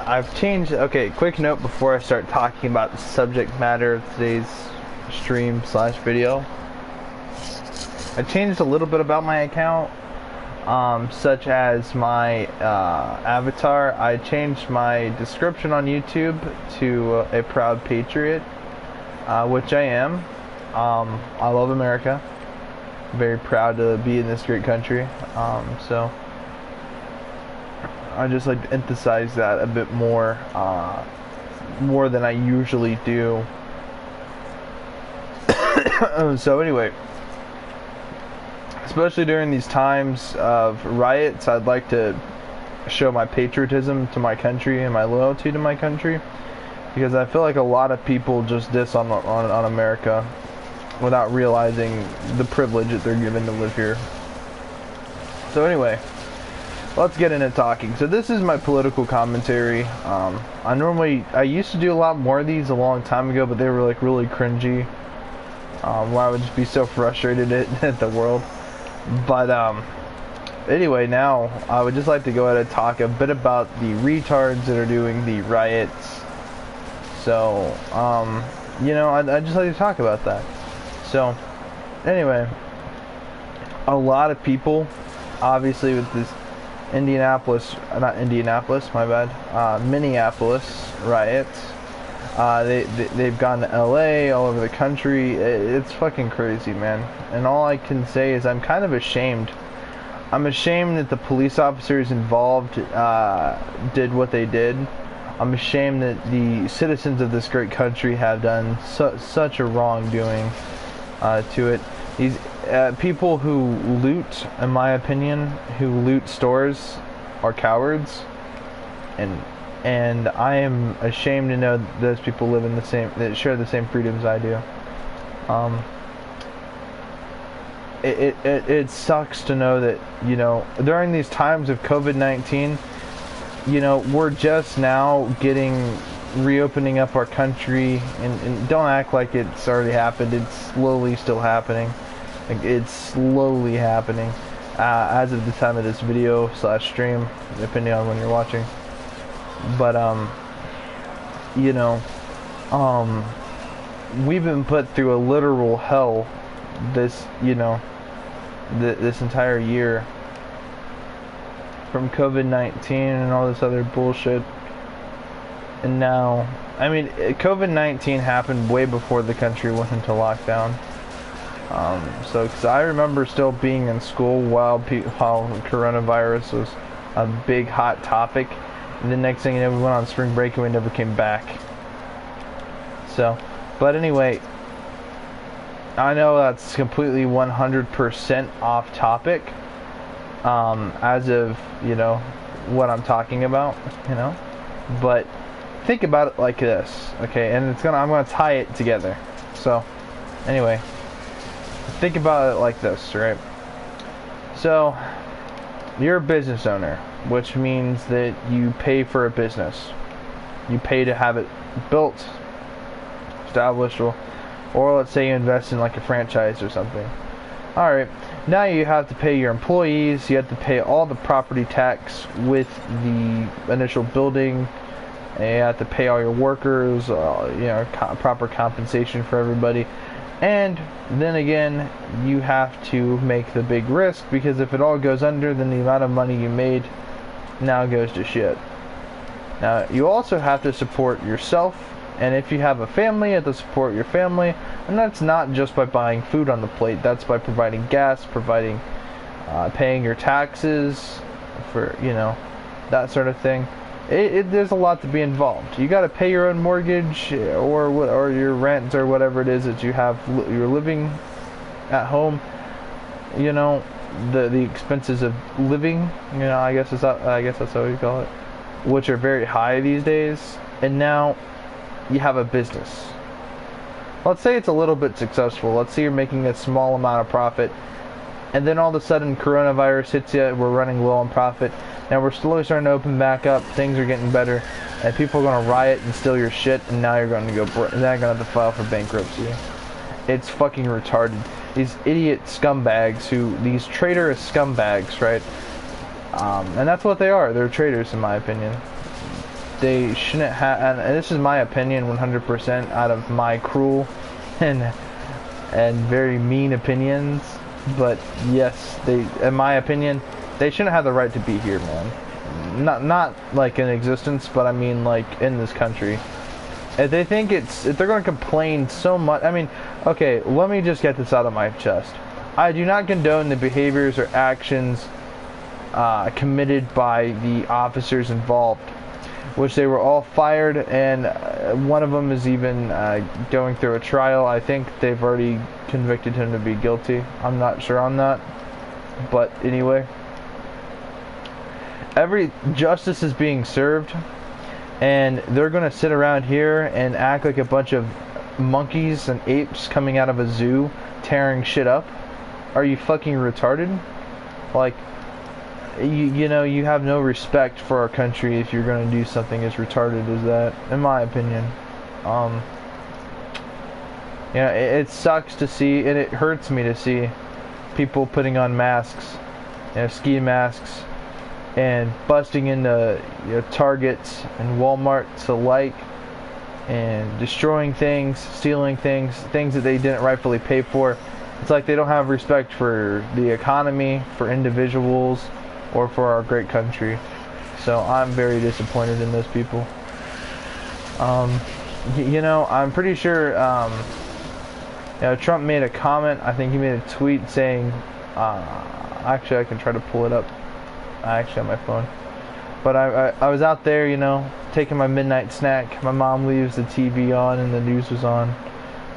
I've changed. Okay, quick note before I start talking about the subject matter of today's stream slash video. I changed a little bit about my account, such as my avatar. I changed my description on YouTube to a proud patriot, which I am. I love America. Very proud to be in this great country. So I just like to emphasize that a bit more, more than I usually do. So anyway, especially during these times of riots, I'd like to show my patriotism to my country and my loyalty to my country, because I feel like a lot of people just diss on America without realizing the privilege that they're given to live here. So anyway, let's get into talking. So this is my political commentary. I used to do a lot more of these a long time ago, but they were like really cringy, where I would just be so frustrated at the world. But anyway, now I would just like to go ahead and talk a bit about the retards that are doing the riots. So you know, I'd just like to talk about that. So anyway, a lot of people, obviously, with this Minneapolis riots, they've gone to LA, all over the country. It's fucking crazy, man. And all I can say is I'm kind of ashamed. I'm ashamed that the police officers involved did what they did. I'm ashamed that the citizens of this great country have done such a wrongdoing to it. These people who loot, in my opinion, who loot stores are cowards, and I am ashamed to know that those people live in that share the same freedoms I do. It sucks to know that, you know, during these times of COVID-19, you know, we're just now reopening up our country, and don't act like it's already happened. It's slowly still happening. Like, it's slowly happening as of the time of this video slash stream, depending on when you're watching. But you know, we've been put through a literal hell this, you know, this entire year, from COVID-19 and all this other bullshit. And now, I mean, COVID-19 happened way before the country went into lockdown. So, because I remember still being in school while coronavirus was a big hot topic, and the next thing you know, we went on spring break and we never came back. So, but anyway, I know that's completely 100% off topic, as of, you know, what I'm talking about, you know, but think about it like this, okay, and I'm gonna tie it together. So anyway, think about it like this, right? So you're a business owner, which means that you pay for a business. You pay to have it built, established, or let's say you invest in like a franchise or something. Alright, now you have to pay your employees, you have to pay all the property tax with the initial building, and you have to pay all your workers, you know, proper compensation for everybody. And then again, you have to make the big risk, because if it all goes under, then the amount of money you made now goes to shit. Now, you also have to support yourself, and if you have a family, you have to support your family, and that's not just by buying food on the plate, that's by providing gas, paying your taxes, for, you know, that sort of thing. There's a lot to be involved. You got to pay your own mortgage, or your rent, or whatever it is that you're living at home. You know, the expenses of living. You know, I guess that's what you call it, which are very high these days. And now you have a business. Let's say it's a little bit successful. Let's say you're making a small amount of profit, and then all of a sudden coronavirus hits you. We're running low on profit. Now we're slowly starting to open back up. Things are getting better, and people are going to riot and steal your shit. And now you're going to now you're going to have to file for bankruptcy. It's fucking retarded. These idiot scumbags these traitorous scumbags, right? And that's what they are. They're traitors, in my opinion. they shouldn't have, and this is my opinion 100% out of my cruel and very mean opinions, but yes, they, in my opinion, they shouldn't have the right to be here, man. Not like in existence, but I mean like in this country. If they think if they're going to complain so much, I mean, okay, let me just get this out of my chest. I do not condone the behaviors or actions committed by the officers involved, which they were all fired, and one of them is even going through a trial. I think they've already convicted him to be guilty. I'm not sure on that, but anyway, every justice is being served, and they're gonna sit around here and act like a bunch of monkeys and apes coming out of a zoo tearing shit up. Are you fucking retarded? Like, you know, you have no respect for our country if you're gonna do something as retarded as that, in my opinion. Yeah, it sucks to see, and it hurts me to see people putting on masks, you know, ski masks, and busting into, you know, Targets and Walmarts alike, and destroying things, stealing things that they didn't rightfully pay for. It's like they don't have respect for the economy, for individuals, or for our great country. So I'm very disappointed in those people. You know, I'm pretty sure, you know, Trump made a comment. I think he made a tweet saying, actually I can try to pull it up. I actually have my phone. But I was out there, you know, taking my midnight snack. My mom leaves the TV on and the news was on.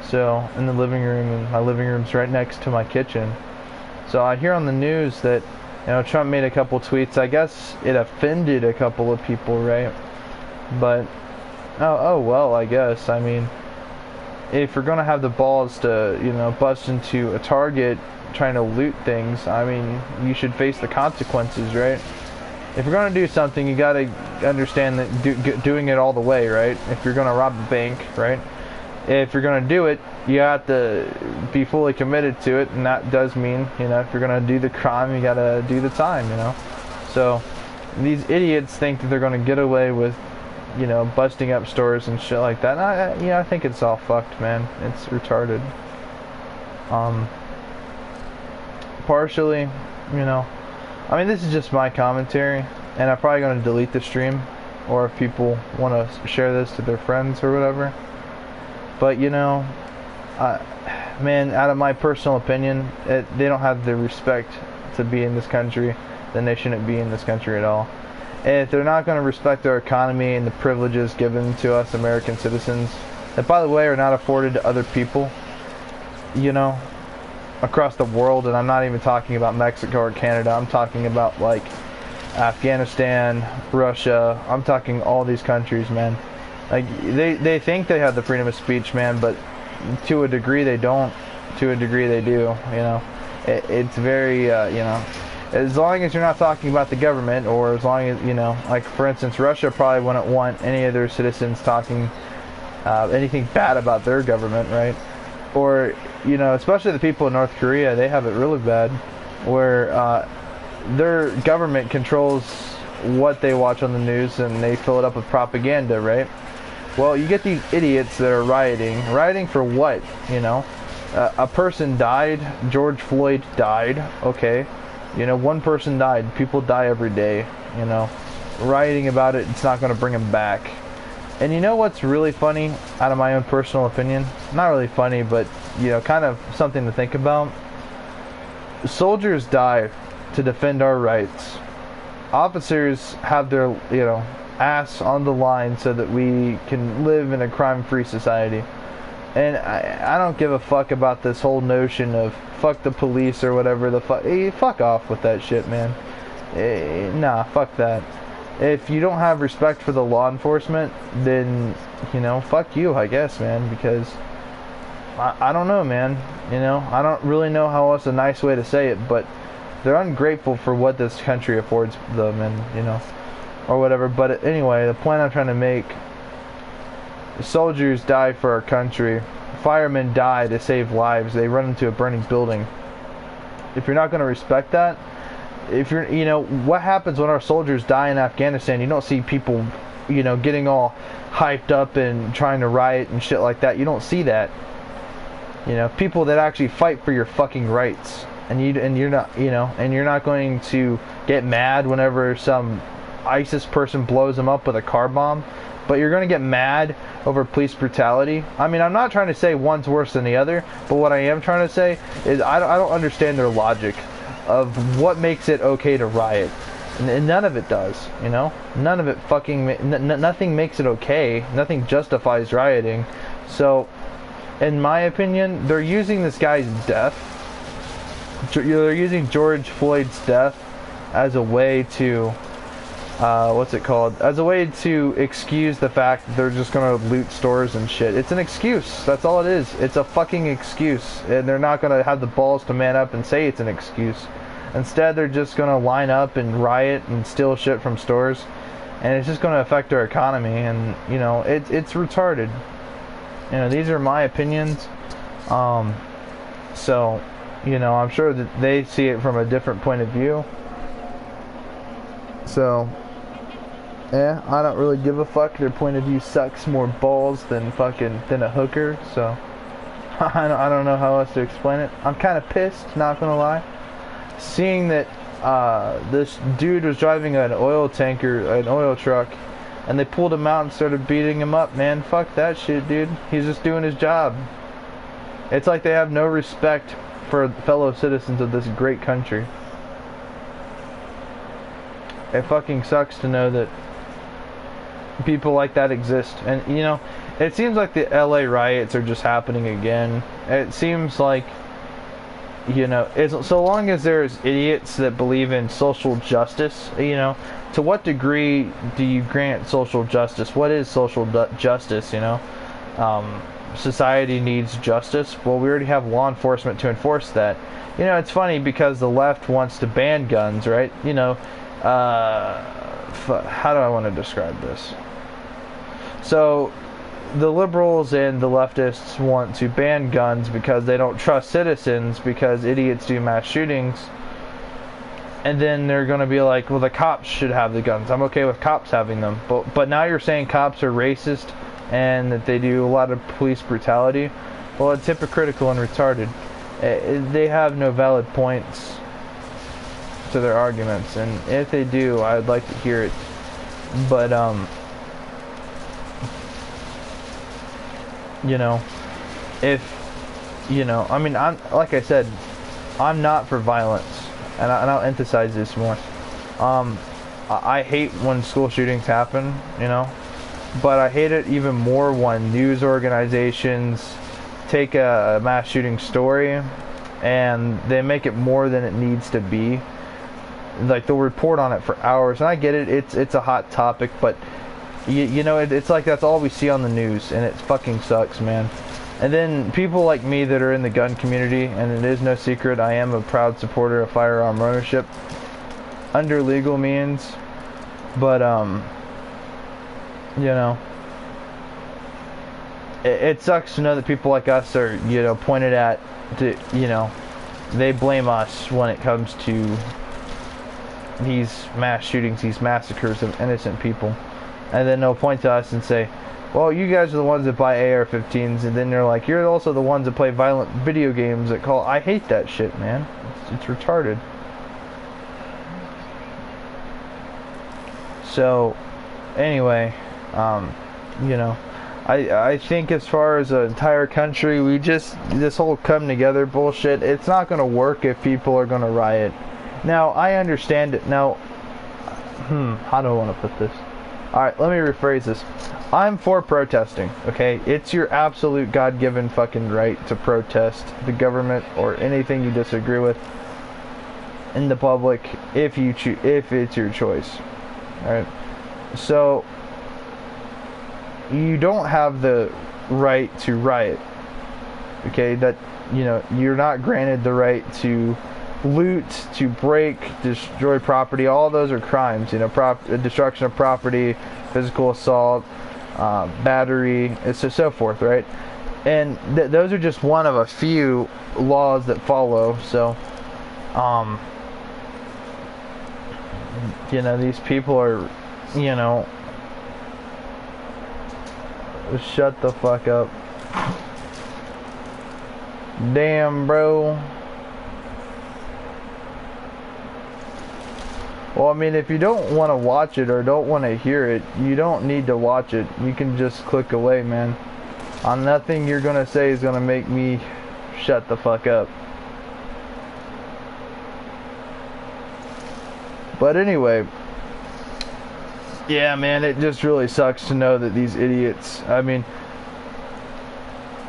So, in the living room, and my living room's right next to my kitchen. So I hear on the news that, you know, Trump made a couple tweets. I guess it offended a couple of people, right? But, oh well, I guess. I mean, if you're gonna have the balls to, you know, bust into a Target trying to loot things, I mean, you should face the consequences, right? If you're gonna do something, you gotta understand that doing it all the way, right? If you're gonna rob a bank, right? If you're gonna do it, you have to be fully committed to it, and that does mean, you know, if you're gonna do the crime, you gotta do the time, you know? So, these idiots think that they're gonna get away with, you know, busting up stores and shit like that. And I think it's all fucked, man. It's retarded. Partially, you know, I mean, this is just my commentary, and I'm probably going to delete the stream, or if people want to share this to their friends or whatever. But, you know, man, out of my personal opinion, they don't have the respect to be in this country, then they shouldn't be in this country at all. And if they're not going to respect our economy and the privileges given to us American citizens, that, by the way, are not afforded to other people, you know, across the world, and I'm not even talking about Mexico or Canada, I'm talking about, like, Afghanistan, Russia, I'm talking all these countries, man. Like, they think they have the freedom of speech, man, but to a degree they don't, to a degree they do, you know. It's very, you know, as long as you're not talking about the government, or as long as, you know, like, for instance, Russia probably wouldn't want any of their citizens talking anything bad about their government, right? Or, you know, especially the people in North Korea, they have it really bad, where their government controls what they watch on the news, and they fill it up with propaganda, right? Well, you get these idiots that are rioting for what, you know? A person died, George Floyd died, okay, you know, one person died, people die every day, you know, rioting about it, it's not going to bring them back. And you know what's really funny, out of my own personal opinion? Not really funny, but, you know, kind of something to think about. Soldiers die to defend our rights. Officers have their, you know, ass on the line so that we can live in a crime-free society. And I don't give a fuck about this whole notion of fuck the police or whatever the fuck. Hey, fuck off with that shit, man. Nah, fuck that. If you don't have respect for the law enforcement, then, you know, fuck you, I guess, man, because I don't know, man, you know, I don't really know how else a nice way to say it, but they're ungrateful for what this country affords them, and, you know, or whatever. But anyway, the point I'm trying to make, soldiers die for our country, firemen die to save lives, they run into a burning building. If you're not going to respect that, if you're, you know, what happens when our soldiers die in Afghanistan? You don't see people you know, getting all hyped up and trying to riot and shit like that. You don't see that. You know, people that actually fight for your fucking rights, and you're not, you know, and you're not going to get mad whenever some ISIS person blows them up with a car bomb, but you're going to get mad over police brutality. I mean, I'm not trying to say one's worse than the other, but what I am trying to say is I don't understand their logic of what makes it okay to riot. And none of it does, you know? None of it fucking... nothing makes it okay. Nothing justifies rioting. So, in my opinion, they're using this guy's death. They're using George Floyd's death as a way to... what's it called? As a way to excuse the fact that they're just gonna loot stores and shit. It's an excuse. That's all it is. It's a fucking excuse. And they're not gonna have the balls to man up and say it's an excuse. Instead, they're just gonna line up and riot and steal shit from stores. And it's just gonna affect our economy. And, you know, it's retarded. You know, these are my opinions. So, you know, I'm sure that they see it from a different point of view. So... yeah, I don't really give a fuck. Their point of view sucks more balls than a hooker. So I don't know how else to explain it. I'm kind of pissed, not gonna lie, seeing that this dude was driving an oil truck, and they pulled him out and started beating him up. Man, fuck that shit, dude. He's just doing his job. It's like they have no respect for fellow citizens of this great country. It fucking sucks to know that people like that exist. And, you know, it seems like the LA riots are just happening again. It seems like, you know, so long as there's idiots that believe in social justice, you know, to what degree do you grant social justice? What is social justice, you know? Society needs justice. Well, we already have law enforcement to enforce that. You know, it's funny because the left wants to ban guns, right? You know, how do I want to describe this? So, the liberals and the leftists want to ban guns because they don't trust citizens because idiots do mass shootings. And then they're going to be like, well, the cops should have the guns. I'm okay with cops having them. But now you're saying cops are racist and that they do a lot of police brutality. Well, it's hypocritical and retarded. They have no valid points to their arguments, and if they do, I'd like to hear it. But you know, if you know, I mean, I'm like I said, I'm not for violence, and I'll emphasize this more. I hate when school shootings happen, you know, but I hate it even more when news organizations take a mass shooting story and they make it more than it needs to be. Like, they'll report on it for hours, and I get it, it's a hot topic, but you know, it's like that's all we see on the news, and it fucking sucks, man. And then people like me that are in the gun community, and it is no secret, I am a proud supporter of firearm ownership under legal means, but you know, it sucks to know that people like us are, you know, pointed at, you know, they blame us when it comes to these mass shootings, these massacres of innocent people. And then they'll point to us and say, well, you guys are the ones that buy AR-15s, and then they're like, you're also the ones that play violent video games that call... I hate that shit, man. It's retarded. So, anyway, you know, I think as far as the entire country, this whole come together bullshit, it's not going to work if people are going to riot. Now, I understand it. Now, how do I want to put this? Alright, let me rephrase this. I'm for protesting, okay? It's your absolute God-given fucking right to protest the government or anything you disagree with in the public if it's your choice. Alright? So, you don't have the right to riot. Okay? That, you know, you're not granted the right to loot, to break, destroy property. All those are crimes, you know, destruction of property, physical assault, battery, and so forth, right? And those are just one of a few laws that follow. So, you know, these people are, you know, Shut the fuck up. Damn, bro. Well, I mean, if you don't want to watch it or don't want to hear it, you don't need to watch it. You can just click away, man. Nothing you're gonna say is gonna make me shut the fuck up. But anyway, yeah, man, it just really sucks to know that these idiots, I mean,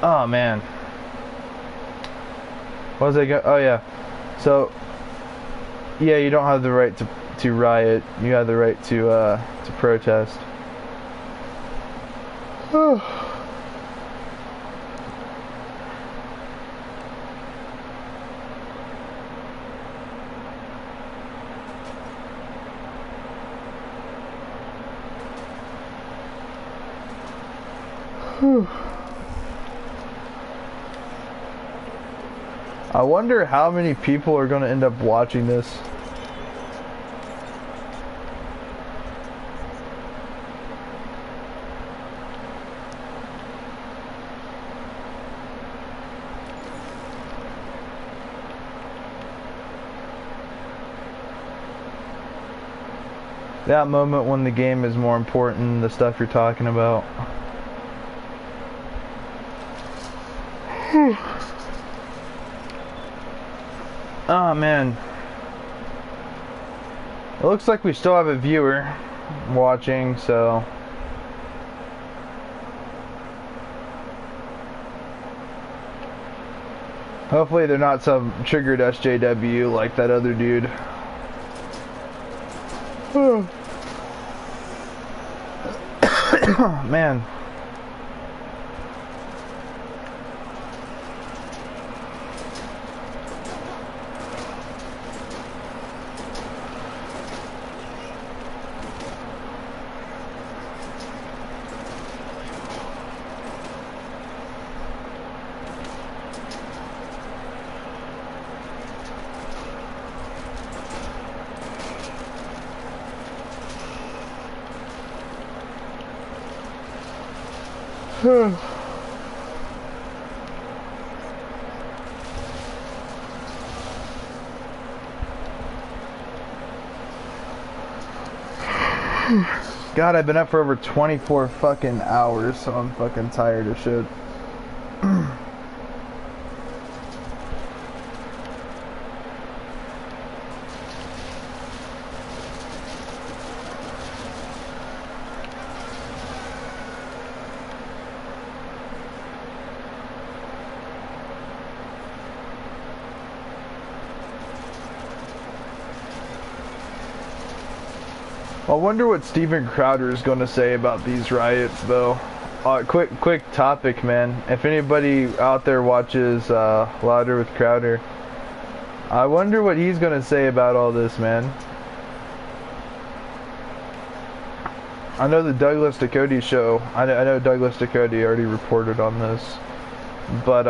oh man. What was I going? Oh yeah. So, yeah, you don't have the right to riot. You have the right to protest. I wonder how many people are going to end up watching this. That moment when the game is more important than the stuff you're talking about. Oh man. It looks like we still have a viewer watching, so hopefully they're not some triggered SJW like that other dude. Man. God, I've been up for over 24 fucking hours, so I'm fucking tired of shit. I wonder what Steven Crowder is going to say about these riots, though. Quick topic, man. If anybody out there watches Louder with Crowder, I wonder what he's going to say about all this, man. I know the Douglas Ducote show. I know Douglas Ducote already reported on this. But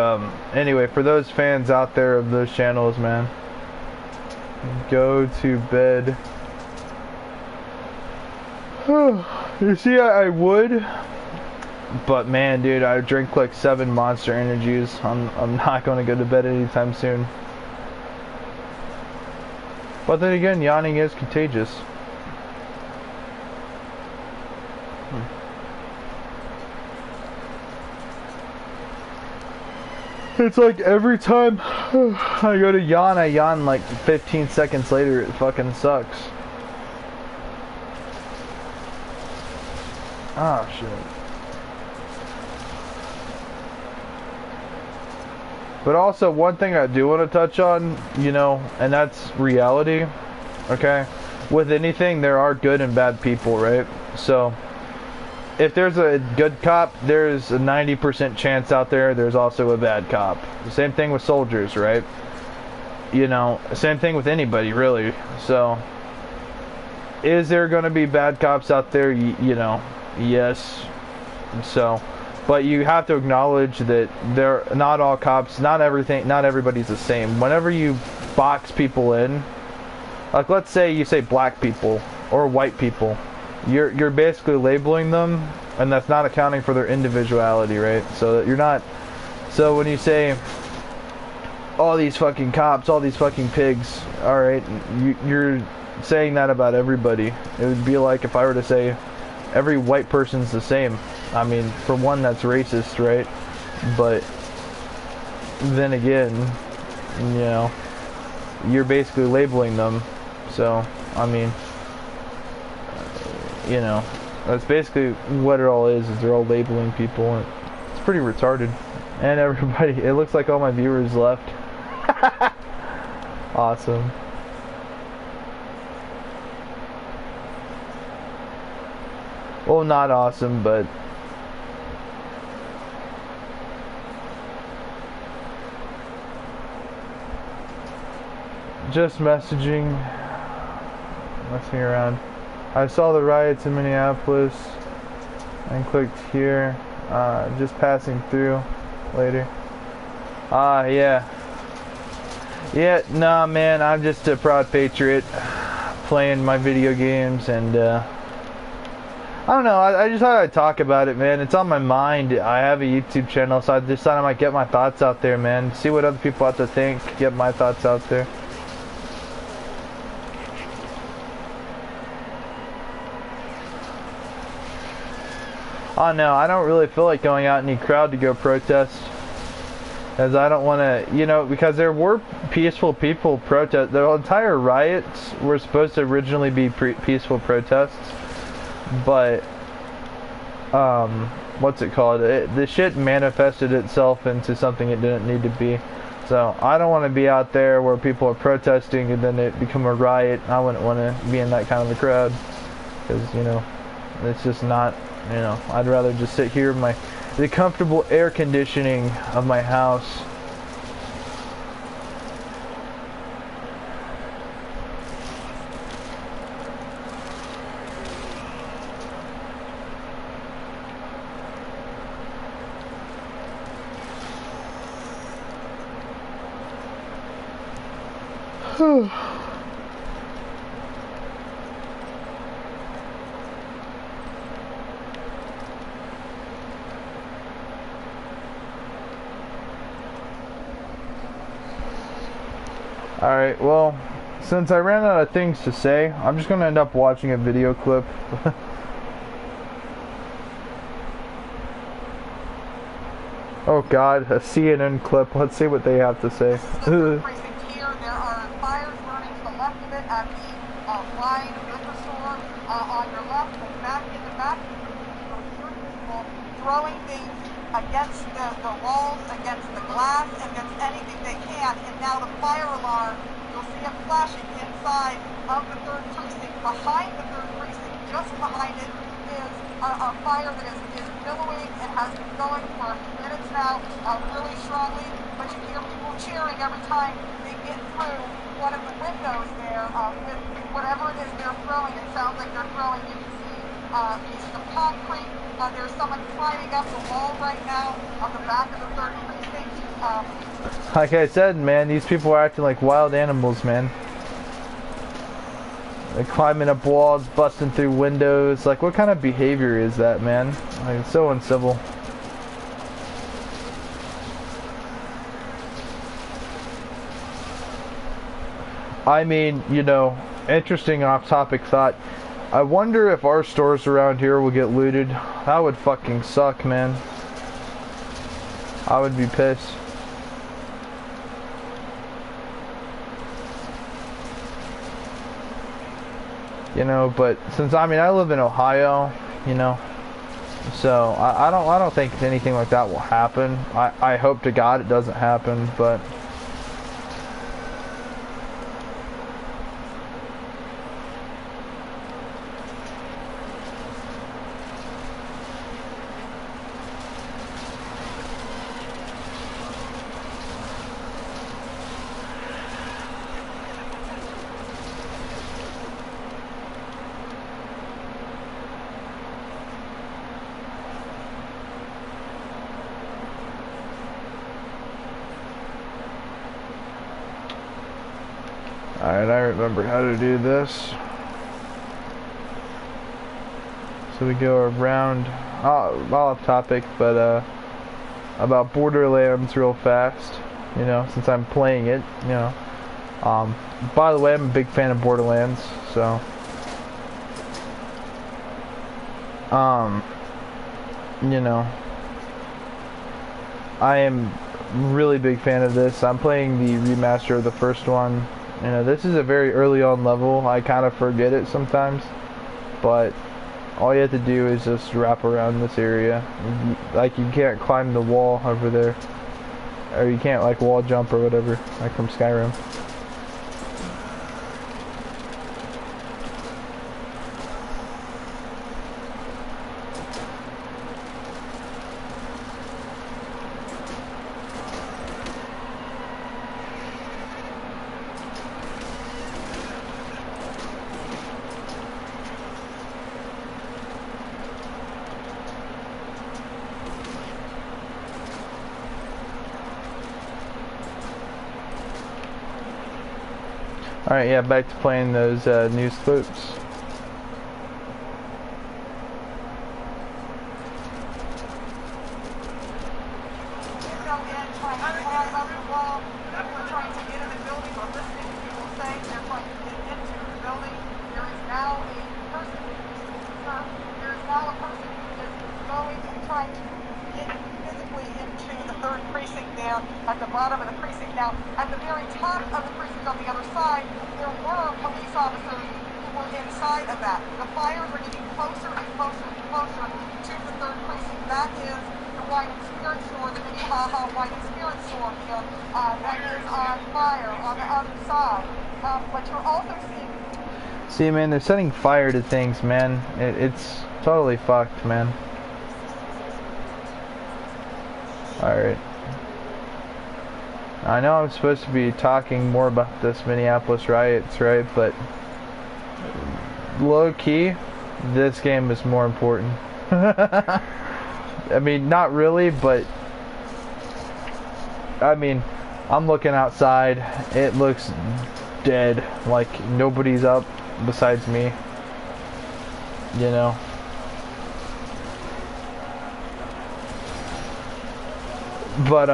anyway, for those fans out there of those channels, man, go to bed. You see, I would, but man, dude, I drink like 7 Monster Energies. I'm not going to go to bed anytime soon. But then again, yawning is contagious. It's like every time I go to yawn, I yawn like 15 seconds later. It fucking sucks. Ah, shit. But also, one thing I do want to touch on, you know, and that's reality, okay? With anything, there are good and bad people, right? So, if there's a good cop, there's a 90% chance out there there's also a bad cop. The same thing with soldiers, right? You know, same thing with anybody, really. So, is there going to be bad cops out there? You know, yes. So, but you have to acknowledge that they're not all cops, not everybody's the same. Whenever you box people in, like let's say you say black people or white people, you're basically labeling them, and that's not accounting for their individuality, right? So that you're not. So when you say all these fucking cops, all these fucking pigs, all right, you're saying that about everybody. It would be like if I were to say every white person's the same. I mean, for one, that's racist, right? But then again, you know, you're basically labeling them. So, I mean, you know, that's basically what it all is they're all labeling people. And it's pretty retarded. And everybody, it looks like all my viewers left. Awesome. Well, not awesome, but just messaging around. I saw the riots in Minneapolis and clicked here. Just passing through later. Yeah. Yeah, nah, man, I'm just a proud patriot playing my video games, and I don't know, I just thought I'd talk about it, man. It's on my mind. I have a YouTube channel, so I just thought I might get my thoughts out there, man. See what other people have to think, get my thoughts out there. Oh no, I don't really feel like going out in any crowd to go protest. As I don't want to, you know, because there were peaceful people protest. The entire riots were supposed to originally be peaceful protests, but what's it called? The shit manifested itself into something it didn't need to be. So I don't want to be out there where people are protesting and then it become a riot. I wouldn't want to be in that kind of a crowd, because you know, it's just not. You know, I'd rather just sit here in the comfortable air conditioning of my house. Alright, well, since I ran out of things to say, I'm just going to end up watching a video clip. Oh god, a CNN clip. Let's see what they have to say. Here, there are fires burning to the left of it at the Riot liquor store on your left, and back in the back, people throwing things against the walls, against the glass, against anything they can. And now the fire alarm, you'll see it flashing inside of the 3rd precinct. Behind the 3rd precinct, just behind it, is a fire that is billowing and has been going for minutes now, really strongly. But you hear people cheering every time they get through one of the windows there with whatever it is they're throwing. It sounds like they're throwing, you can see pieces of concrete. There's someone climbing up the wall right now on the back of the 3rd precinct. Like I said, man, these people are acting like wild animals, man. They're climbing up walls, busting through windows. Like, what kind of behavior is that, man? Like, it's so uncivil. I mean, you know, interesting off-topic thought. I wonder if our stores around here will get looted. That would fucking suck, man. I would be pissed. You know, but since I live in Ohio, you know, so I don't think anything like that will happen. I hope to God it doesn't happen, but alright, I remember how to do this. So we go around, all off topic, but about Borderlands real fast, you know, since I'm playing it, you know. By the way, I'm a big fan of Borderlands, so you know, I am really big fan of this. I'm playing the remaster of the first one. You know, this is a very early on level. I kind of forget it sometimes, but all you have to do is just wrap around this area. Like, you can't climb the wall over there, or you can't like wall jump or whatever, like from Skyrim. Alright, yeah, back to playing those news clips. At the bottom of the precinct. Now, at the very top of the precinct on the other side, there were police officers who were inside of that. The fires are getting closer and closer and closer to the third precinct. That is the Wine and Spirit store, the Minneapolis Wine and Spirit store here. That is on fire on the other side. But you're also seeing... See, man, they're setting fire to things, man. It's totally fucked, man. Alright. I know I'm supposed to be talking more about this Minneapolis riots, right? But low-key, this game is more important. I mean, not really, but I mean, I'm looking outside. It looks dead. Like, nobody's up besides me. You know? But,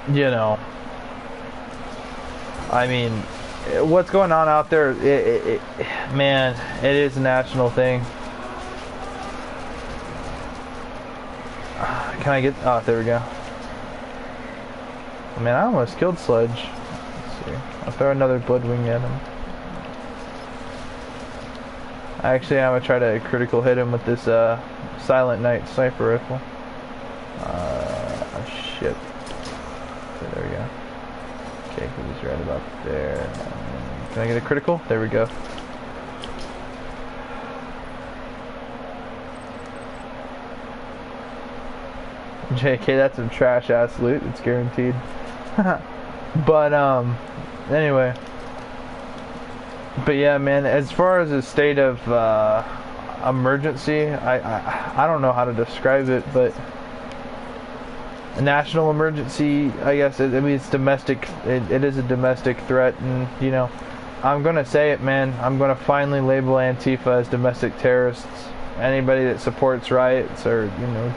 you know, I mean, what's going on out there, man, it is a national thing. Can I get, oh, there we go. Man, I almost killed Sledge. Let's see. I'll throw another Bloodwing at him. Actually, I'm gonna try to critical hit him with this Silent Night sniper rifle. Shit. Okay, there we go. Okay, he's right about there. Can I get a critical? There we go. JK, that's some trash ass loot. It's guaranteed. But anyway. But yeah, man. As far as the state of emergency, I don't know how to describe it, but a national emergency, I guess. I mean, it's domestic. It is a domestic threat, and you know, I'm gonna say it, man. I'm gonna finally label Antifa as domestic terrorists. Anybody that supports riots or, you know,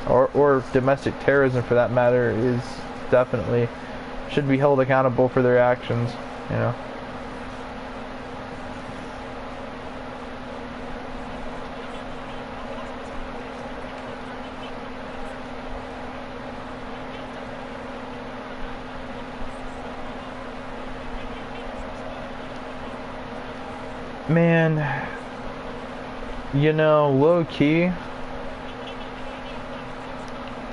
or domestic terrorism for that matter is definitely should be held accountable for their actions. You know. Man, you know, low-key,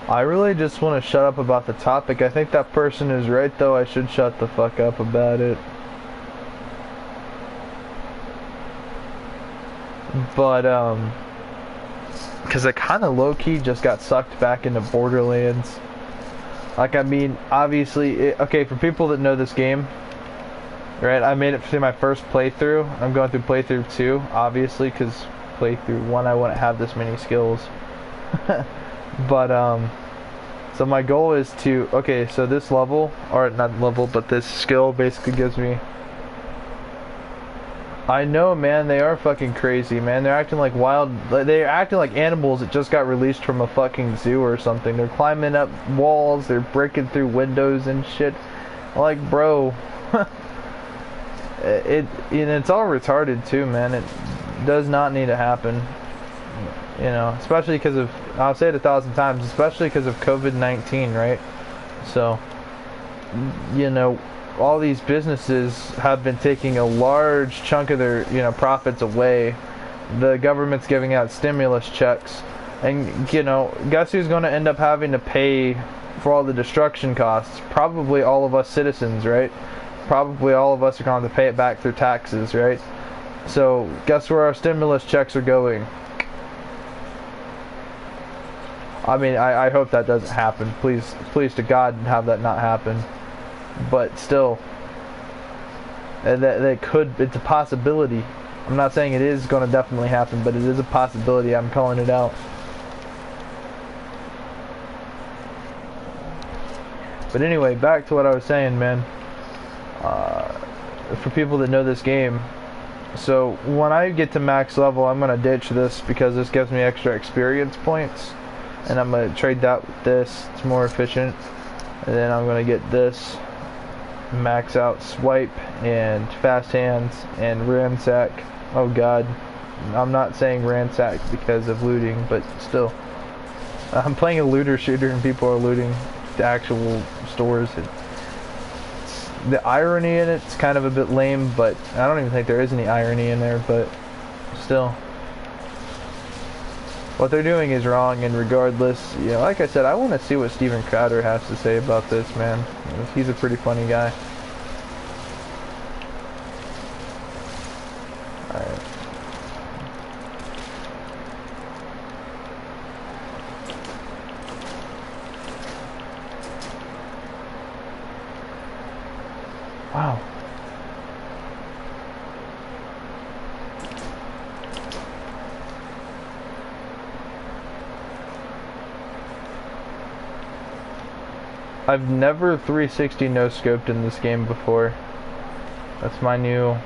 I really just want to shut up about the topic. I think that person is right, though. I should shut the fuck up about it. But, because I kind of low-key just got sucked back into Borderlands. Like, I mean, obviously, okay, for people that know this game, right, I made it through my first playthrough. I'm going through playthrough 2, obviously, because playthrough 1 I wouldn't have this many skills. But, so my goal is to, okay, so this level, or not level, but this skill basically gives me I know, man. They are fucking crazy, man. They're acting like wild. They're acting like animals that just got released from a fucking zoo or something. They're climbing up walls. They're breaking through windows and shit. Like, bro, it's all retarded too, man. It does not need to happen. You know, especially because of, I'll say it 1,000 times, especially because of COVID-19, right? So, you know, all these businesses have been taking a large chunk of their, you know, profits away. The government's giving out stimulus checks, and, you know, guess who's going to end up having to pay for all the destruction costs? Probably all of us citizens, right? Probably all of us are going to have to pay it back through taxes, right? So, guess where our stimulus checks are going? I mean, I hope that doesn't happen. Please to God, have that not happen. But still, that could, it's a possibility. I'm not saying it is going to definitely happen, but it is a possibility. I'm calling it out. But anyway, back to what I was saying, man. For people that know this game, so when I get to max level, I'm going to ditch this because this gives me extra experience points. And I'm going to trade that with this. It's more efficient. And then I'm going to get this. Max out swipe and fast hands and ransack. Oh god, I'm not saying ransack because of looting, but still, I'm playing a looter shooter and people are looting the actual stores. The irony in it's kind of a bit lame, but I don't even think there is any irony in there, but still, what they're doing is wrong. And regardless, you know, like I said, I want to see what Steven Crowder has to say about this, man. He's a pretty funny guy. Alright. Wow. I've never 360 no-scoped in this game before. That's my new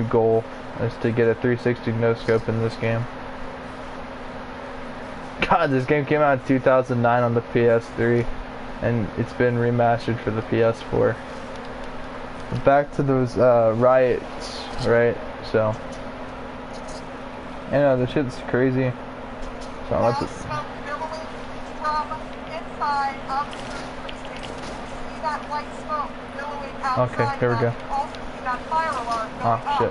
goal, is to get a 360 no-scope in this game. God, this game came out in 2009 on the PS3, and it's been remastered for the PS4. Back to those riots, right? So, you know, the shit's crazy. So let's. Okay, here we go. Oh shit.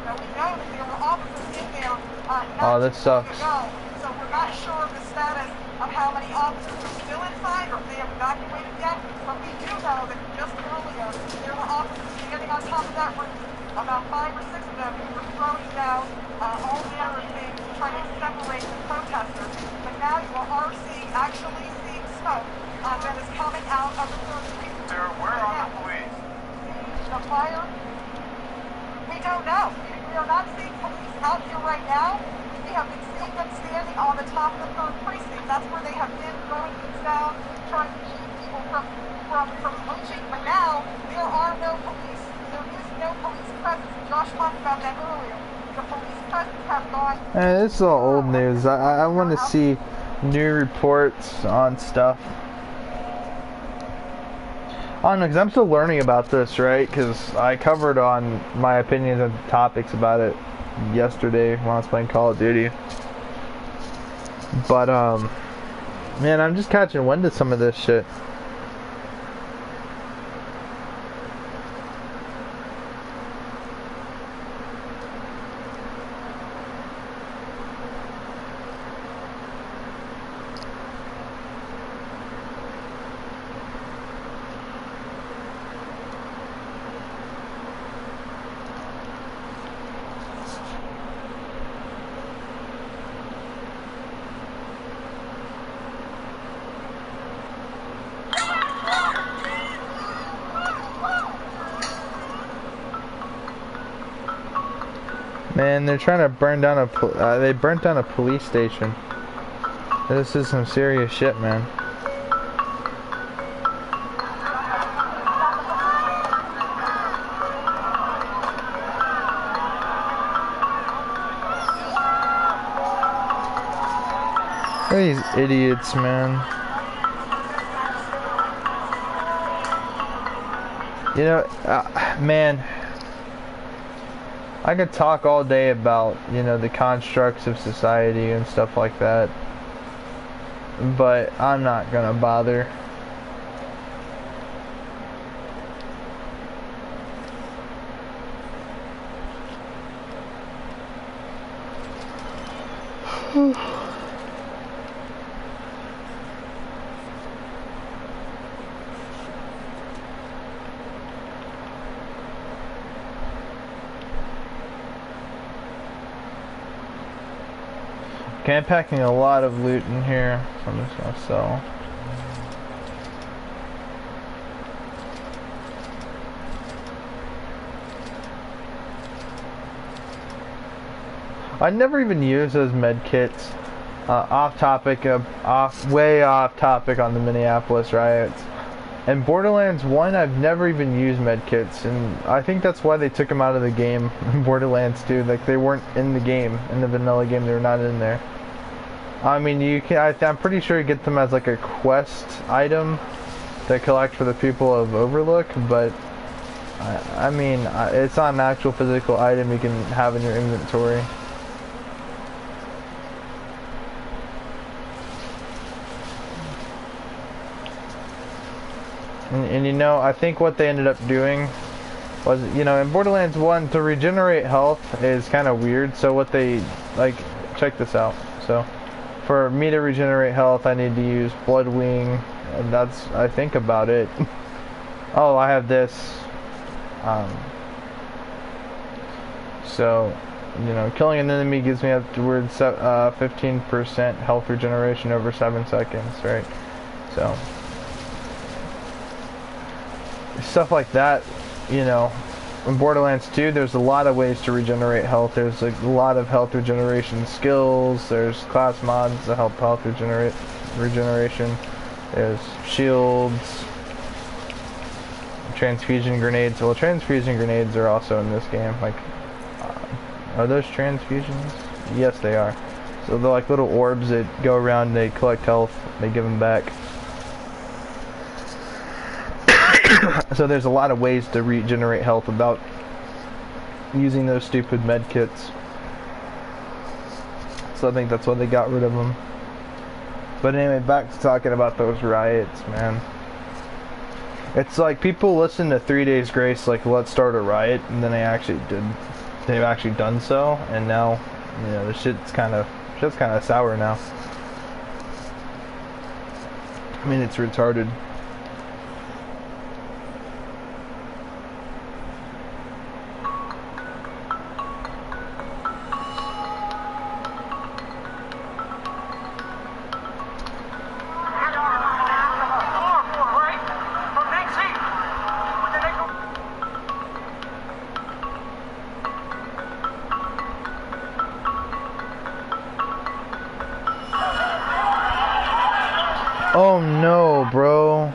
Oh, this sucks. So we're not sure of the status of how many officers are still inside or if they have evacuated yet, but we do know that just earlier there were officers standing on top of that roof, about 5 or 6 of them who were throwing down all manner of things to try to separate the protesters. But now you are actually seeing smoke that is coming out of the third street. Sir, where are the police? The fire? We don't know. We are not seeing police out here right now. We have been seeing them standing on the top of the third precinct. That's where they have been throwing things down, trying to keep people from lynching. But now, there are no police. There is no police presence. Josh talked about that earlier. The police presence have gone. This is all old news. I want to see new reports on stuff. I don't know, because I'm still learning about this, right? Because I covered on my opinions and topics about it yesterday when I was playing Call of Duty. But, man, I'm just catching wind of some of this shit. Man, they're trying to burn down they burnt down a police station. This is some serious shit, man. These idiots, man. You know, man, I could talk all day about, you know, the constructs of society and stuff like that, but I'm not gonna bother. Okay, I'm packing a lot of loot in here, so I'm just gonna sell. I never even use those med kits. Off topic, way off topic on the Minneapolis riots. In Borderlands 1, I've never even used med kits, and I think that's why they took them out of the game in Borderlands 2. Like, they weren't in the game, in the vanilla game, they were not in there. I mean, you can. I'm pretty sure you get them as like a quest item to collect for the people of Overlook, but I mean, it's not an actual physical item you can have in your inventory. And you know, I think what they ended up doing was, you know, in Borderlands 1, to regenerate health is kind of weird. So what they, like, check this out. So for me to regenerate health, I need to use Bloodwing, and that's, I think, about it. Oh, I have this. So, you know, killing an enemy gives me upwards 15% health regeneration over 7 seconds, right? So stuff like that, you know. In Borderlands 2, there's a lot of ways to regenerate health. There's a lot of health regeneration skills. There's class mods that help health regeneration. There's shields, transfusion grenades. Well, transfusion grenades are also in this game. Like, are those transfusions? Yes, they are. So they're like little orbs that go around. They collect health. They give them back. So there's a lot of ways to regenerate health without using those stupid med kits. So I think that's why they got rid of them. But anyway, back to talking about those riots, man. It's like people listen to 3 Days Grace, like, let's start a riot, and then they've actually done so, and now, you know, the shit's kind of sour now. I mean, it's retarded. Oh no, bro.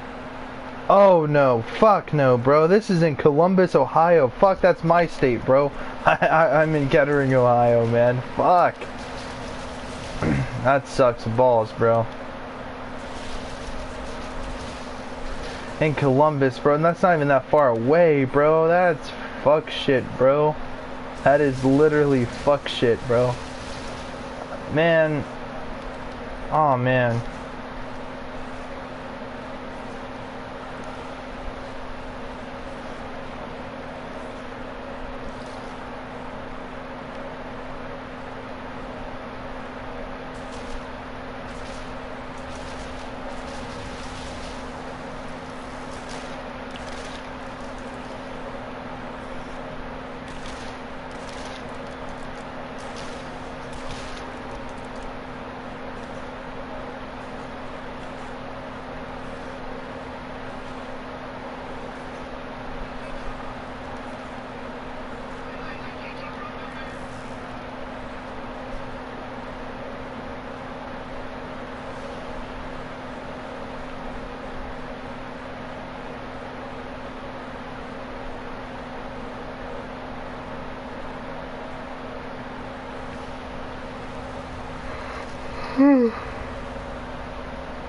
Oh no, fuck no, bro. This is in Columbus, Ohio. Fuck, that's my state, bro. I'm in Kettering, Ohio, man. Fuck. That sucks balls, bro. In Columbus, bro. And that's not even that far away, bro. That's fuck shit, bro. That is literally fuck shit, bro. Man. Oh, man.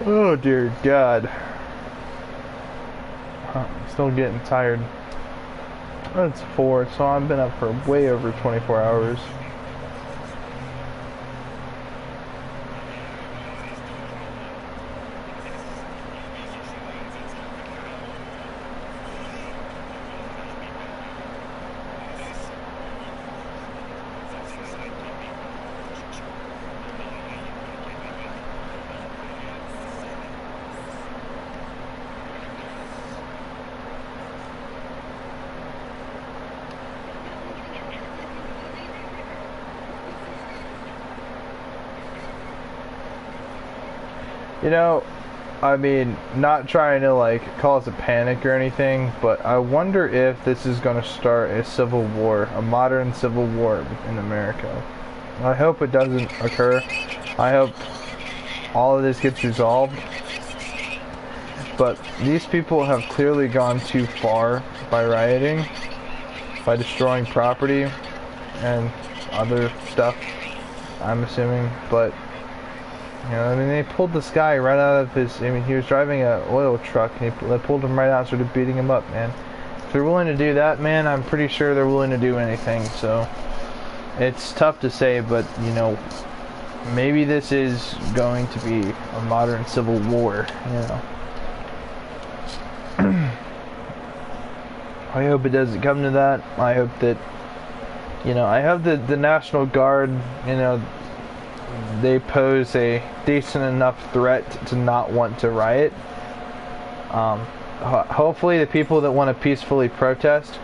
Oh dear God. I'm still getting tired. It's 4, so I've been up for way over 24 hours. You know, I mean, not trying to like cause a panic or anything, but I wonder if this is going to start a civil war, a modern civil war in America. I hope it doesn't occur. I hope all of this gets resolved. But these people have clearly gone too far by rioting, by destroying property and other stuff, I'm assuming, but you know, I mean, they pulled this guy right out of his, I mean, he was driving an oil truck, and they pulled him right out and started beating him up, man. If they're willing to do that, man, I'm pretty sure they're willing to do anything, so it's tough to say, but, you know, maybe this is going to be a modern civil war, you know. I hope it doesn't come to that. I hope that, you know, I hope that the National Guard, you know, they pose a decent enough threat to not want to riot. Hopefully the people that want to peacefully protest,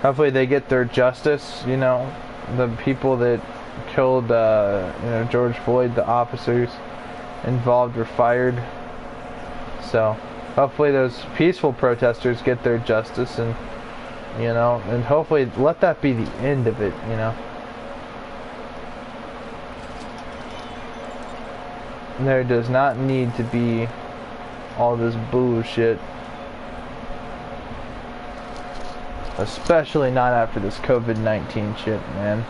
hopefully they get their justice. You know, the people that killed you know, George Floyd, the officers involved were fired. So hopefully those peaceful protesters get their justice, and you know, and hopefully let that be the end of it, you know. There does not need to be all this bullshit. Especially not after this COVID-19 shit, man.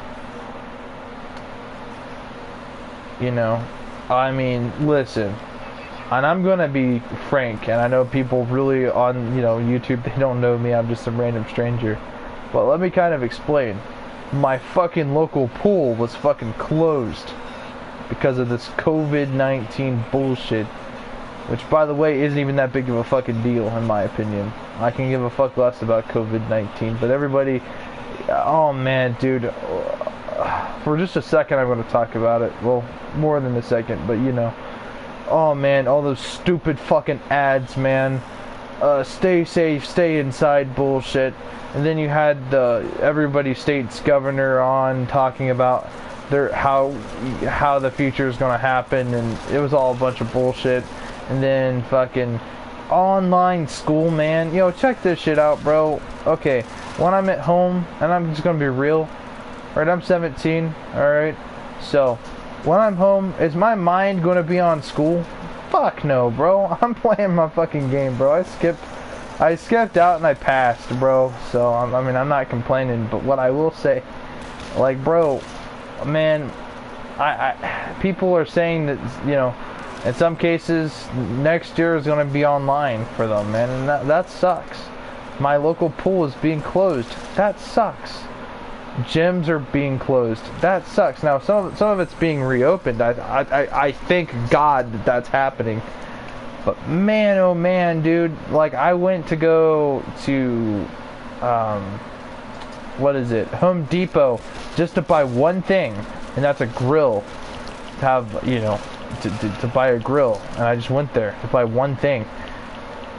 You know, I mean, listen. And I'm gonna be frank, and I know people really on, you know, YouTube, they don't know me, I'm just some random stranger. But let me kind of explain. My fucking local pool was fucking closed because of this COVID-19 bullshit, which, by the way, isn't even that big of a fucking deal, in my opinion. I can give a fuck less about COVID-19, but everybody, oh man, dude, for just a second I'm going to talk about it. Well, more than a second, but you know, oh man, all those stupid fucking ads, man. Stay safe, stay inside bullshit. And then you had the everybody state's governor on talking about how the future is gonna happen, and it was all a bunch of bullshit. And then fucking online school, man. Yo, check this shit out, bro. Okay, when I'm at home, and I'm just gonna be real, right? I'm 17, alright? So, when I'm home, is my mind gonna be on school? Fuck no, bro. I'm playing my fucking game, bro. I skipped out and I passed, bro. So, I mean, I'm not complaining, but what I will say, like, bro, man, people are saying that, you know, in some cases next year is going to be online for them, man, and that sucks. My local pool is being closed. That sucks. Gyms are being closed. That sucks. Now some of it's being reopened. I thank God that that's happening. But man, oh man, dude, like I went to go to what is it, Home Depot, just to buy one thing, and that's a grill. To have, you know, to buy a grill, and I just went there to buy one thing.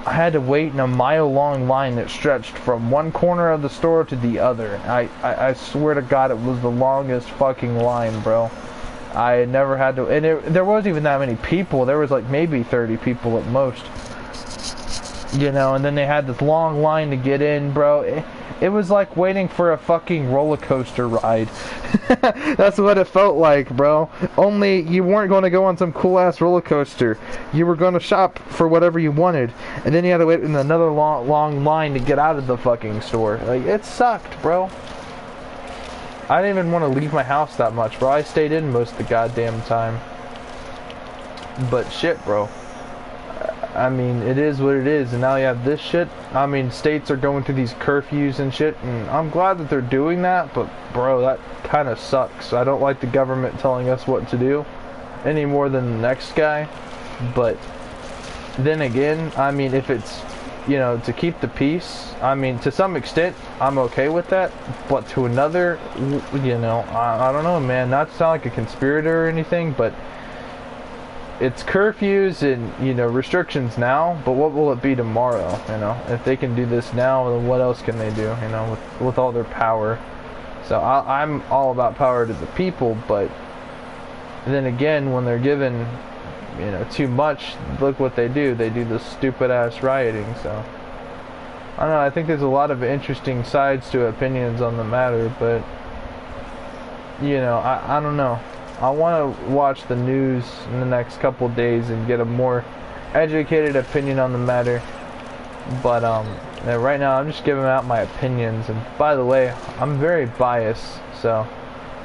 I had to wait in a mile-long line that stretched from one corner of the store to the other. I swear to God, it was the longest fucking line, bro. I had never had to, and there wasn't even that many people. There was like maybe 30 people at most. You know, and then they had this long line to get in, bro. It was like waiting for a fucking roller coaster ride. That's what it felt like, bro. Only you weren't going to go on some cool ass roller coaster. You were going to shop for whatever you wanted, and then you had to wait in another long line to get out of the fucking store. Like, it sucked, bro. I didn't even want to leave my house that much, bro. I stayed in most of the goddamn time. But shit, bro. I mean, it is what it is, and now you have this shit. I mean, states are going through these curfews and shit, and I'm glad that they're doing that, but bro, that kind of sucks. I don't like the government telling us what to do any more than the next guy, but then again, I mean, if it's, you know, to keep the peace, I mean, to some extent, I'm okay with that, but to another, you know, I don't know, man, not to sound like a conspirator or anything, but it's curfews and, you know, restrictions now, but what will it be tomorrow, you know? If they can do this now, then what else can they do, you know, with all their power? So I'm all about power to the people, but then again, when they're given, you know, too much, look what they do. They do this stupid-ass rioting, so I don't know, I think there's a lot of interesting sides to opinions on the matter, but, you know, I don't know. I want to watch the news in the next couple days and get a more educated opinion on the matter. But right now I'm just giving out my opinions. And by the way, I'm very biased. So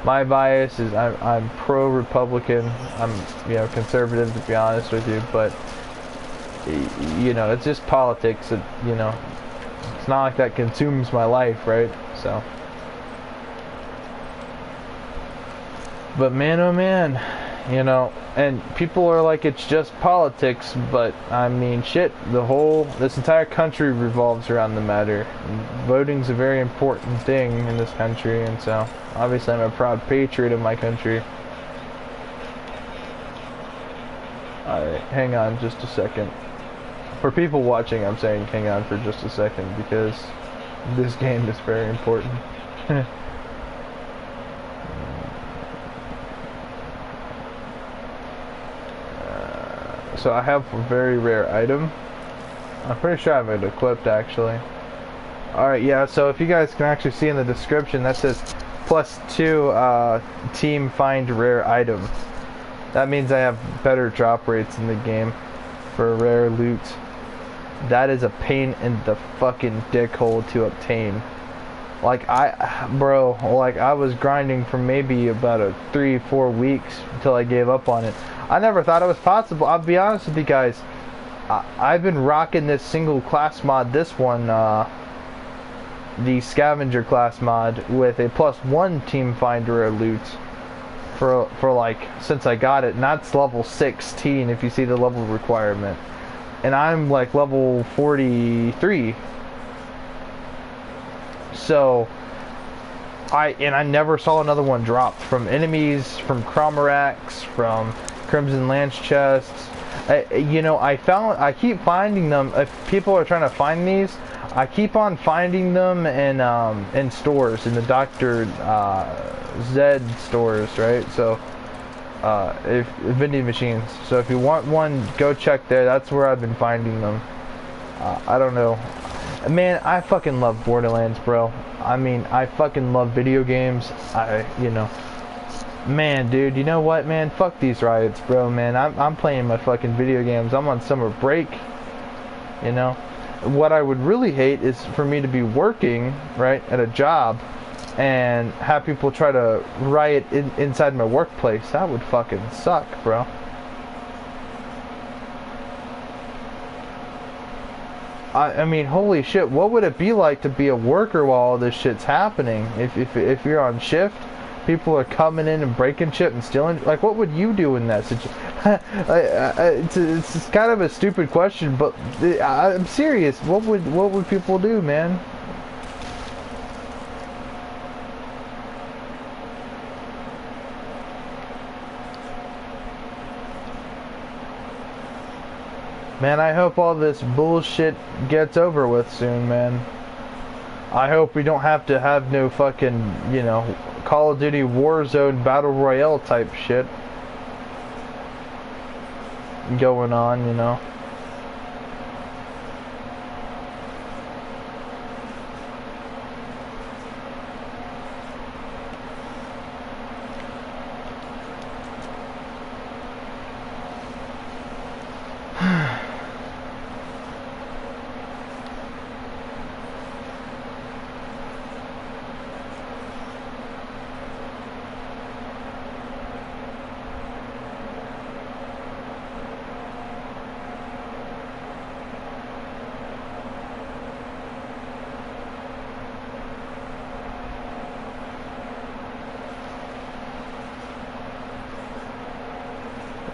my bias is I'm pro-Republican. I'm, you know, conservative, to be honest with you. But you know, it's just politics. That, you know, it's not like that consumes my life, right? So. But man, oh man, you know, and people are like, it's just politics, but I mean, shit, this entire country revolves around the matter. Voting's a very important thing in this country, and so, obviously I'm a proud patriot of my country. Alright, hang on just a second. For people watching, I'm saying hang on for just a second, because this game is very important. So I have a very rare item. I'm pretty sure I have it equipped, actually. Alright, yeah, so if you guys can actually see in the description, that says +2 team find rare item. That means I have better drop rates in the game for rare loot. That is a pain in the fucking dickhole to obtain. Like, bro, like I was grinding for maybe about 3-4 weeks until I gave up on it. I never thought it was possible. I'll be honest with you guys. I've been rocking this single class mod, this one, the scavenger class mod, with a +1 team find rare loot for like, since I got it, and that's level 16 if you see the level requirement. And I'm like level 43. So I never saw another one drop from enemies, from Cromoracks, from Crimson Lance chests. You know, I keep finding them. If people are trying to find these, I keep on finding them in stores, in the Dr. Z stores, right? So if vending machines. So if you want one, go check there. That's where I've been finding them. I don't know. Man, I fucking love Borderlands, bro. I mean, I fucking love video games. You know, man, dude, you know what, man? Fuck these riots, bro, man. I'm playing my fucking video games. I'm on summer break, you know. What I would really hate is for me to be working, right, at a job and have people try to riot inside my workplace. That would fucking suck, bro. I mean, holy shit, what would it be like to be a worker while all this shit's happening? If you're on shift, people are coming in and breaking shit and stealing. Like, what would you do in that situation? It's kind of a stupid question, but I'm serious. What would people do, man? Man, I hope all this bullshit gets over with soon, man. I hope we don't have to have no fucking, you know, Call of Duty Warzone Battle Royale type shit going on, you know.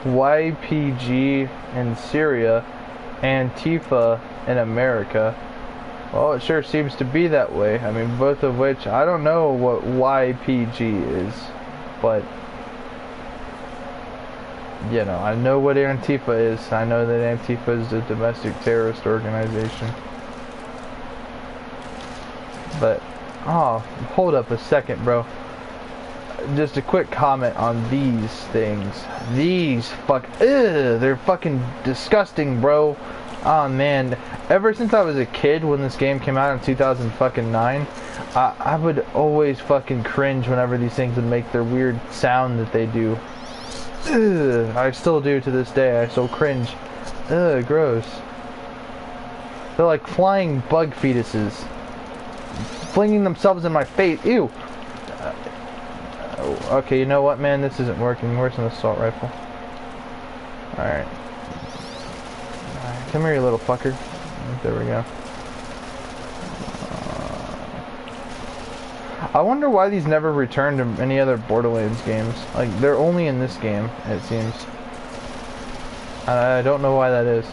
YPG in Syria, Antifa in America. Well, it sure seems to be that way. I mean, both of which, I don't know what YPG is, but, you know, I know what Antifa is. I know that Antifa is a domestic terrorist organization. But, oh, hold up a second, bro. Just a quick comment on these things. These they're fucking disgusting, bro. Oh man, ever since I was a kid when this game came out in 2009, I would always fucking cringe whenever these things would make their weird sound that they do. Ugh, I still do to this day. I still cringe. Ugh, gross. They're like flying bug fetuses, flinging themselves in my face. Ew. Okay, you know what, man? This isn't working. Where's an assault rifle? Alright. Come here, you little fucker. There we go. I wonder why these never return to any other Borderlands games. Like, they're only in this game, it seems. I don't know why that is.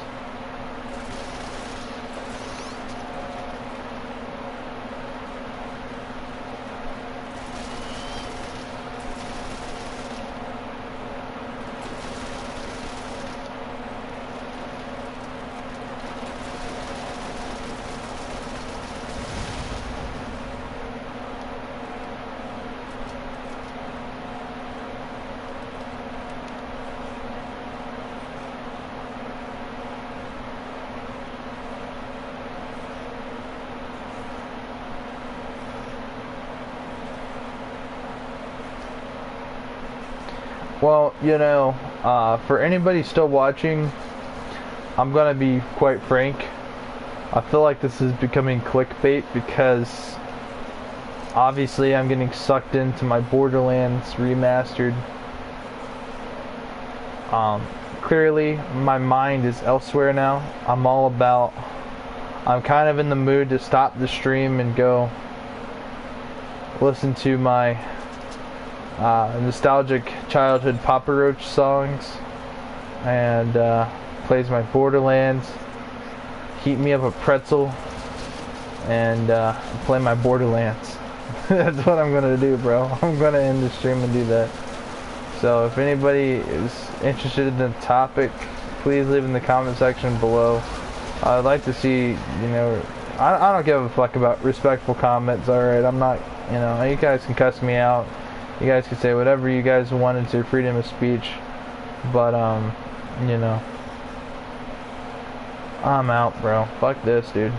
Well, you know, for anybody still watching, I'm gonna be quite frank. I feel like this is becoming clickbait because obviously I'm getting sucked into my Borderlands remastered. Clearly my mind is elsewhere now. I'm kind of in the mood to stop the stream and go listen to my nostalgic childhood Papa Roach songs and plays my Borderlands, heat me up a pretzel, and play my Borderlands. That's what I'm gonna do, bro. I'm gonna end the stream and do that. So if anybody is interested in the topic, please leave in the comment section below. I'd like to see, you know, I don't give a fuck about respectful comments, alright? I'm not, you know, you guys can cuss me out. You guys can say whatever you guys want. It's your freedom of speech. But, you know, I'm out, bro. Fuck this, dude.